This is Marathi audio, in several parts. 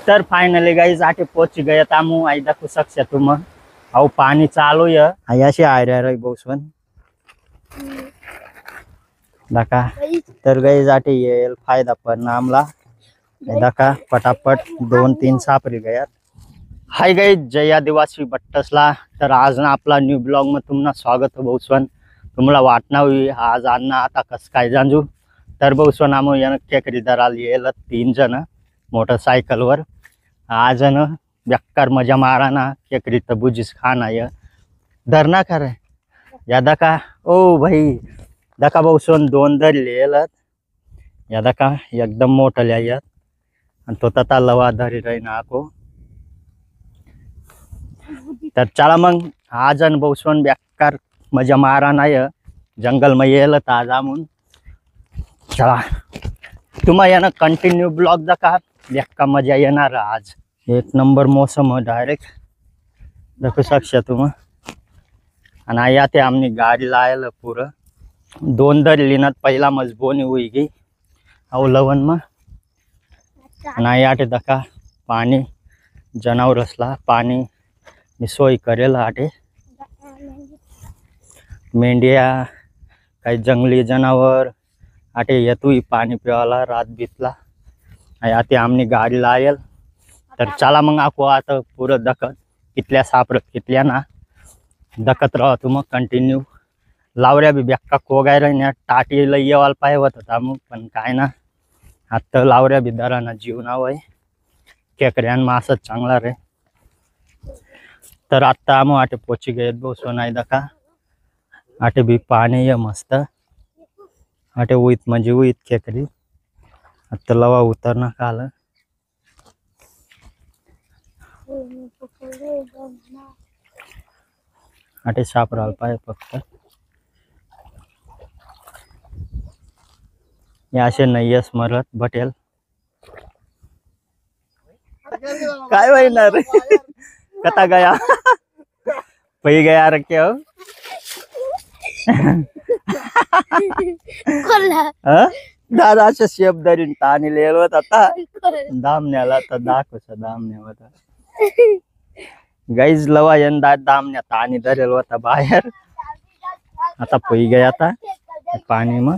तर फायनली गाईज आटे पहुंच गए तामू आई देखो सकते तुम आउ पानी चालू है आई अशी आयऱ्या रही बहुसवन दका तर गाईज आटे येल फायदा पण आमला दका पटापट 2-3 सापरी गयात। हाय गाईज जय आदिवासी बट्टसला तर आज ना आपला न्यू ब्लॉग में तुमना स्वागत हो बहुसवन तुम्हाला वाटना हुई आज अन्ना आता कस काय जांजू तर बहुसवन आम टेकरी दराल येल 3 जण मोटरसायकल वर आज न बेकार मजा मारा ना टेकरी तबुजीस खाना ये धरना करे या दका ओ भाई दका बहुसवन 2 दर लिहिलत या दका एकदम मोठं लिहायत आणि तो तता लवा धरी राही ना आको तर चला मग आज न बहुसवन बेकार मजा मारा ना ये जंगल में येलत आज आमून चला तुम्हा यानं कंटिन्यू ब्लॉग दका बेकार मजा येणार आज एक नंबर मौसम है डायरेक्ट देखो सकशा तुम आणि आया ते आमनी गाडी लायल पूरं 2 दर लिनत पहिला मजबूनी हुई गई अवलवन में आणि आया ते दका पानी जनावर असला पानी सोय करेल आटे मेंढिया काही जंगली जनावर आटे येतुई पानी पिवाला रात बीतला आया ते आमनी गाडी लायल तर चला मग आको आता पूरं दखत कितल्या सापरत कितल्या ना दखत राहा तुम कंटिन्यू लावऱ्या बी बेक्का कोगाय राही टाटी येवाल पाहिजे होता मग पण काय ना आता लावऱ्या बी दराना जीव नाव आहे केकऱ्यान मासच चांगला रे तर आता आम आटे पोची गए बहुसवन आई दका आटे भी पानी ये मस्त आटे उईत म्हणजे उईत केकरी आता लवा उतरना काल आटे सापराल पाय फक्त याशे नयस मरत बटेल काय होईना रे कता गया पही गया रे क्या दादा अशा शेप धरीन ताणी लेलवत आता दामण्याला तर दाखवसा दामण्या होता गाईज लवा यंदा दामण्या ताणी धरेल होता बाहेर आता पही गया था पाणी में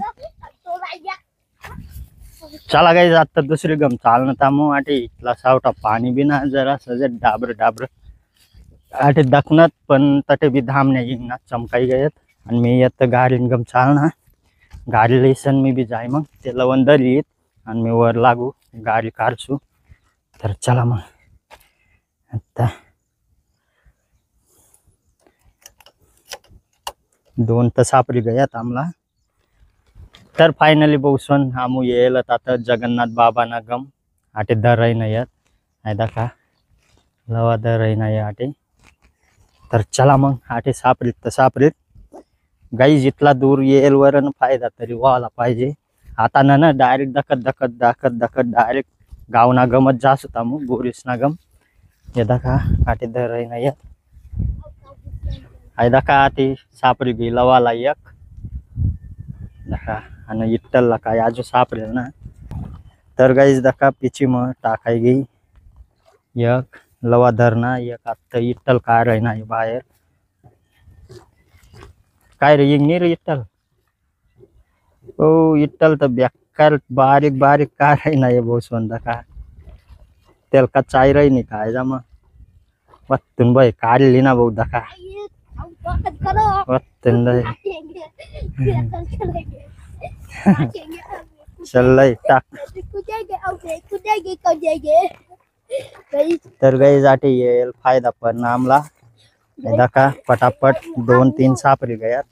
चला गाईज आता दुसरी गम चालना तामू आटे इतला सावटा पाणी भी ना जरा सजे डाबर डाबर आटे दखनत पण तटे भी धामण्या येईना चमकाई गयत आणि मी येत गाडीन गम चालना गाडी लेसन मी भी जाय मग ते लवण दरीत आणि मी वर लागू गाडी काढसू तर चला मग आता 2 तर सापरी गयात आमला तर फायनली बहुसवन आमू येलत आता जगन्नाथ बाबा ना गम आटे दर रही नाही आहे दका लवा दर रही नाही आटे तर चला मग आटे सापरीत तर सापरीत गाई जितला दूर येल वरन फायदा तरी व्हायला पाहिजे आता ना डायरेक्ट दखत दखत दखत दखत डायरेक्ट गावना गमत जास होता मग बोरीस ना गम ये दका आटे दर रही नाही आहे दका आटे सापरी गई लवाला एक दका आणि इट्टल काय आजू सापरेल ना तर गाईज दका पिची मग टाकाय गई एक लवा धरना एक आता इट्टल काय राहीना बाहेर काय रे येंगी रे इट्टल ओ इट्टल तर बेकार बारीक बारीक काय राहीना ये बहुसवन दका तेल का चाय रही नहीं काय जा मग वत्तून बाई काढली ना भाऊ दका वत्तून चल टाक तर गाई जाटे येईल फायदा पण आमला दका पटापट 2-3 सापरी गयात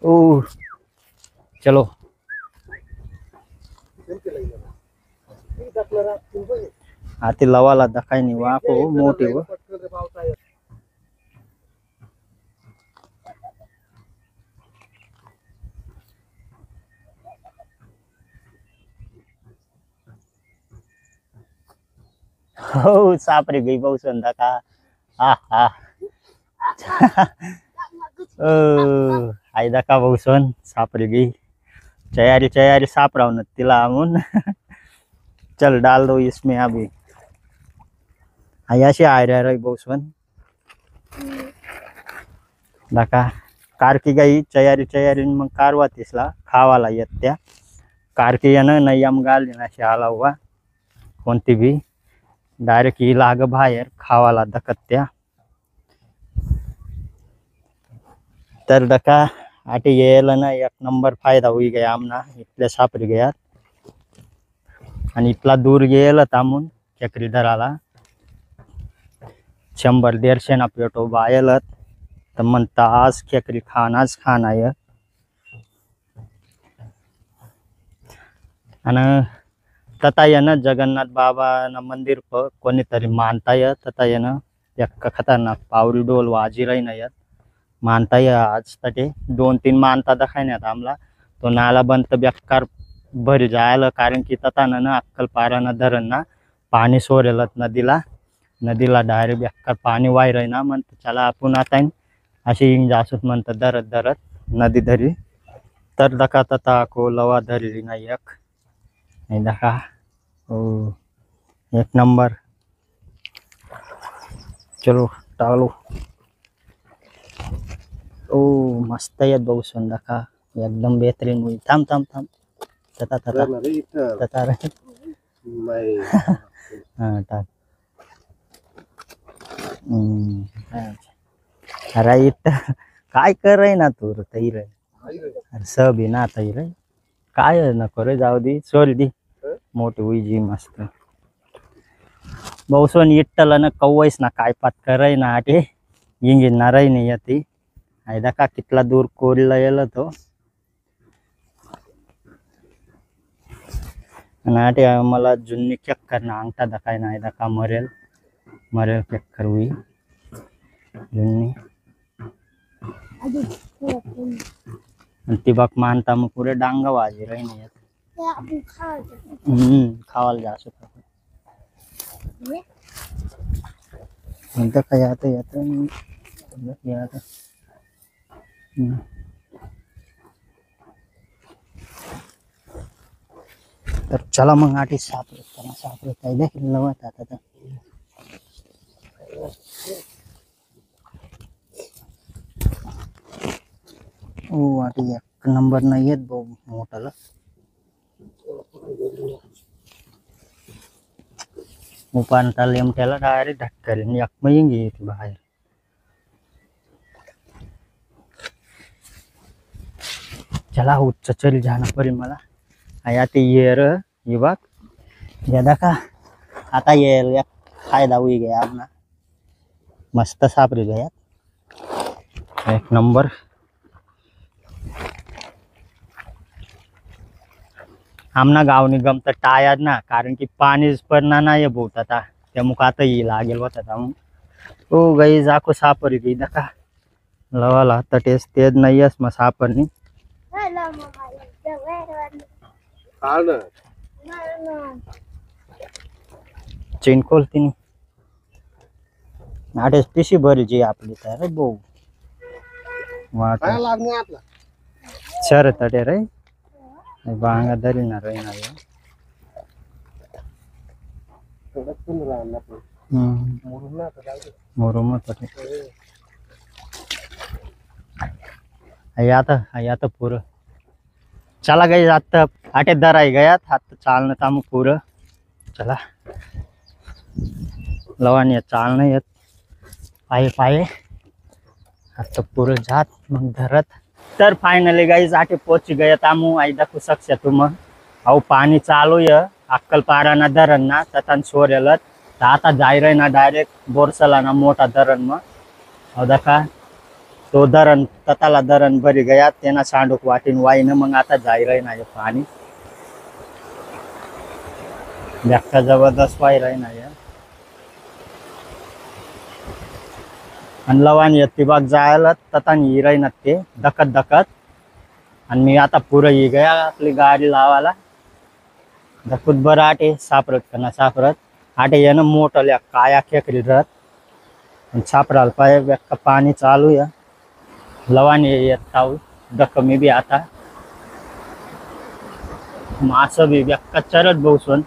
ओ चलो आती लवाला दखाई नहीं वाको मोटी वो हो सापरी गई बहुसवन दका हा हा आई दका बहुसवन सापरी गई चयारी चयारी सापराव तिला आमून चल डाल दो इसमें अभी। अशी आयऱ्या रे बहुसवन दाका कारकी गाई चयारी मग कारवा तिसला खावाला येत त्या कारकी यानं नयम घालली अशी आला हुआ कोणती बी डायरेक्ट ही लाग बाहेर खावाला दकत त्या तर डका आटे यायला ना एक नंबर फायदा होई गया आमना इथल्या सापरी गयात आणि इथला दूर गेलं थांबून चक्री धराला 100-150 ना पेटो बायलत तर म्हणता आज खेकरी खानाच खाना आहे आणि तथा येणं जगन्नाथ बाबा ना मंदिर पर कोणीतरी मानता ये तथा येणं एक खतरनाक पावरी डोल वाजी राही नाही मानता ये आज तटे 2-3 मानता दाखवण्यात आमला तो नाला बंत बेकार भरी जायला कारण की तथा ना अक्कलपारा ना धरण ना पाणी सोरेलत नदीला डायरेक्ट बेकार पाणी वाय राही ना म्हणत चला आपण आता अशी इंग जासूत म्हणत धरत नदी धरी तर दका तथा को लवा धरली नाही एक नहीं दका ओ एक नंबर चलो टालो ओ मस्त आहे बहुत सुंदर का एकदम बेहतरीन हुई थांब तथा हाँ टाक राईट काय कर रही ना तू तई रे अरे सब ना तई रे काय नको रे जाऊ दी सोल दी मोठी हुई जी मस्त बहुसोन इट्टल ना कव्वाईस ना काय पात करय ना आटे इंगी नरई नाही येते आयदा का कितला दूर कोरला येल तो आटे मला जुन्नी चक्कर ना अंगठा दखाय ना आयदा का मरेल चक्कर हुई जुन्नी तिबाक मानता मग पुरे डांगा वाजी रही नाही खावाल जा सकता म्हणता काय आता यात तर चला मग आटी सापडत काय देखील लवत आता ओ आटी एक नंबर नाही येत भाऊ मोठाला उपानता लेमट्याला डायरेक्ट धक्का एक महिंगी येते बाहेर चला उच्च चल जाना पडेल मला आया ते येर ये बघ ज्यादा का आता येल एक फायदा हुई गया अपना मस्त सापरी गया एक नंबर आमना गाव निगम तर टायर ना कारण की पाणी पडना नाही बहुत आता त्या मुख आता ही लागेल होता ओ गई जाको सापरी गई दका लवाला तटेस तेज नाही यस मग सापरनी चेन खोलती नहीं आटे पिशी भरी जी आपली तर बो सर तटे रे बांगा धरी ना रही ना मुरुम तटे आता पूरा चला गई आता आटे दराई गया हाथ चालना था पूरा चला लवानी चालना येत पाये आता पूरा जात मग धरत तर फायनली गाईज आटे पोची गया तामू आई दाखवू शकशा तुम अहो पाणी चालू आहे अक्कलपारा ना धरण ना तथान सोरेलत तर आता जाय रे ना डायरेक्ट बोरसला ना मोठा धरण मग अहो दका तो धरण तताला धरण भरी गया तेना सांडूक वाटीन वाईन मग आता जाय रे ना पाणी व्याख्या जबरदस्त वाई रे ना आणि लवान येते बाग जायला ततान ही राही ना ते दकत आणि मी आता पुरं ही गया आपली गाडी लावायला दकुत बरं आटे सापरत का ना सापरत आटे येणं मोठं काया खेकरी राहत सापराला पाय व्यक्का पाणी चालू या लवान येत दक मी बी आता मास बी व्यक्का चरत बहुसोन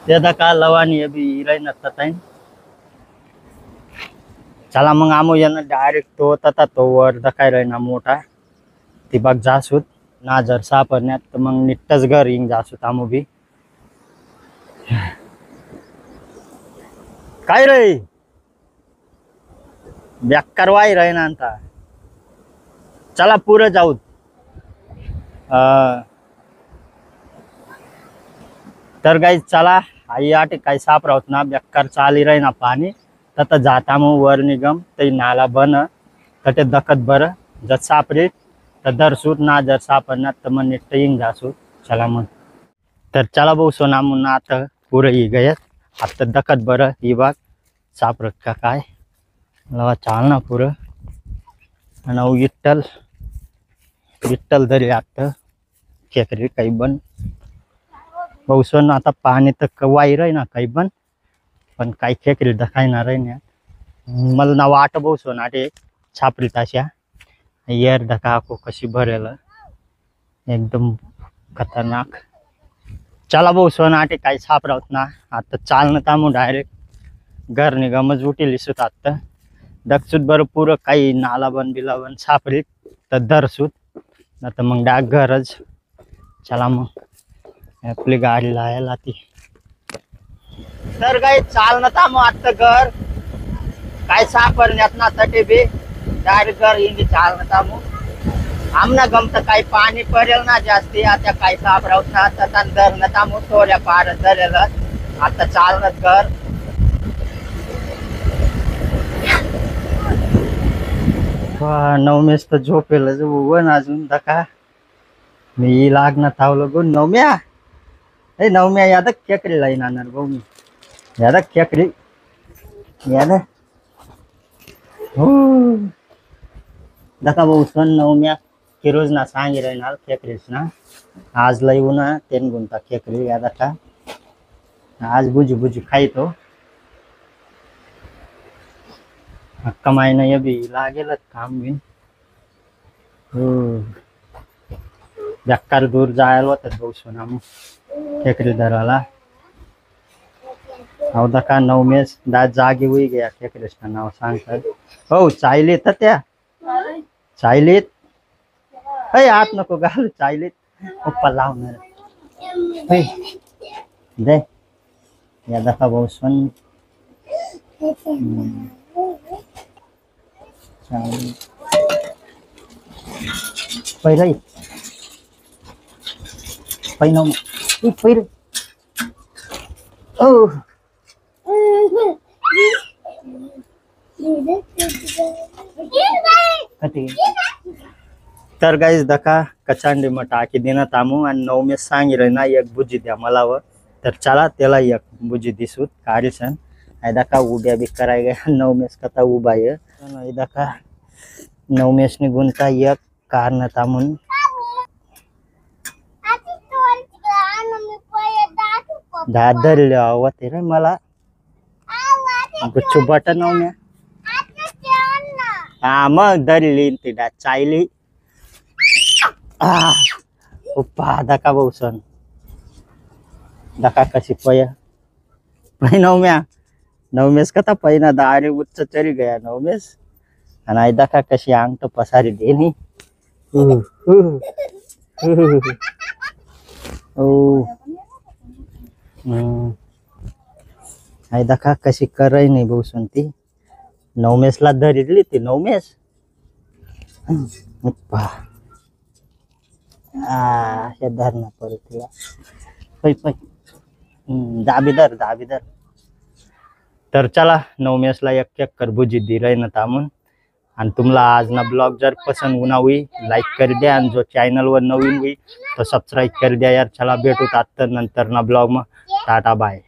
ते दका लवानी अभी रही नता चला मग आमो यांना डायरेक्ट तो तता तो वर दखाय राहिना मोठा ती बघ जासूत ना जर सापडण्यात तर मग निट्टच घर येईन जासूत आमो बी काय रे बेकार वाई राही ना आता चला पुढे जाऊ तर गाई चला आई आटे काही सापरावत ना बेकार चाली राही ना पाणी तर जाता मग वर निगम ते नाला बन तर दखत बर जर सापरे तर दरसूत ना जर सापडणार तर मग निट्ट येईन जासूत चला मग तर चला भाऊ सोना म्हणून आता पुरं ही गयत आता दखत बर ही बाग सापरत का काय लवा चाल ना पुरं आणि विठ्ठल विठ्ठल तरी आता खेकरी काही बन भाऊ सोन आता पाणी तर वाई राही ना काही पण काही खेकरी दखायणार आहे ना मला ना वाट भाऊ सोन आटे छापरी ताशा येर धका को कशी भरेल एकदम खतरनाक चला भाऊ सोन आटे काही सापरावत ना आता चालणं तामू डायरेक्ट घर निगमच उठेल सुत आता दक्षुत बरं पुरं काही नाला बन बिला बन सापरीत तर दरसूत ना तर मग डाक घरच चला मग आपली गाडी लायला ती तर काही चालणं तामू आता घर काय सापडण्यात ना तटे बी डायरेक्ट घर येईन चालणं तामू आमना गमत काही पाणी पडेल ना जास्ती आता काही सापरावत ना आता धरणं तामू थोड्या पार धरेल आता चालणं घर नवमेस तर झोपेल उगन अजून दका मी लागणं थावलं गो नवम्या ए नवम्या याद खेकडी लाईन आणणार भाऊ मी याद खेकडी याद हो दका भाऊ सण नवम्या किरोज ना सांगी राहणार खेकडीच ना आज लई ना तेन गुंता खेकडी याद का आज बुजी बुजी खाई तो कमाई नाही अभी लागेलच काम बिन बेकार दूर जायला होतात भाऊ सोना मग खेकडी धराला अहो दका नवमेस दा जागी हुई गया खेकडीच नाव सांगतात हो चायलीत त्या चायलीत अय आत नको घाल चायलीत पप्पा लावणार दे या दका भाऊ सोन पहिला पहिला पहिलं ओ तर गाईस दका कचांडी मग टाकी देणं तामू आणि नवमे सांगी रे ना एक बुजी द्या मला व तर चला त्याला एक बुजी दिसूत काढीसन दका उड्या बी कराय गया नवमेस कथा उभा आहे दका नवमेस गुंता एक कारण तामून धरले होते रे मला गुच्चू बटन नवम्या हा मग धरली ती डा चायली उप्पा दका भाऊ सण दका कशी पय नवम्या नवमेस कथा पहिना दारे उच्च चरी गया नवमेस आणि दका कशी अंग तो पसारी देनी आई दका कशी कराय नाही भाऊ सण ती नवमेसला धरली ती नवमेस हे धरणं परत तिला पै पै दाबीदार दाबीदार तर चला नवमेसला एक एक करबुजी दिलंय ना तामून आणि तुम्हाला आज ना ब्लॉग जर पसंद होना हुई लाईक कर द्या आणि जो चॅनल वर नवीन हुई तो सबस्क्राईब कर द्या यार चला भेटूत आता नंतर ना ब्लॉग मग टाटा बाय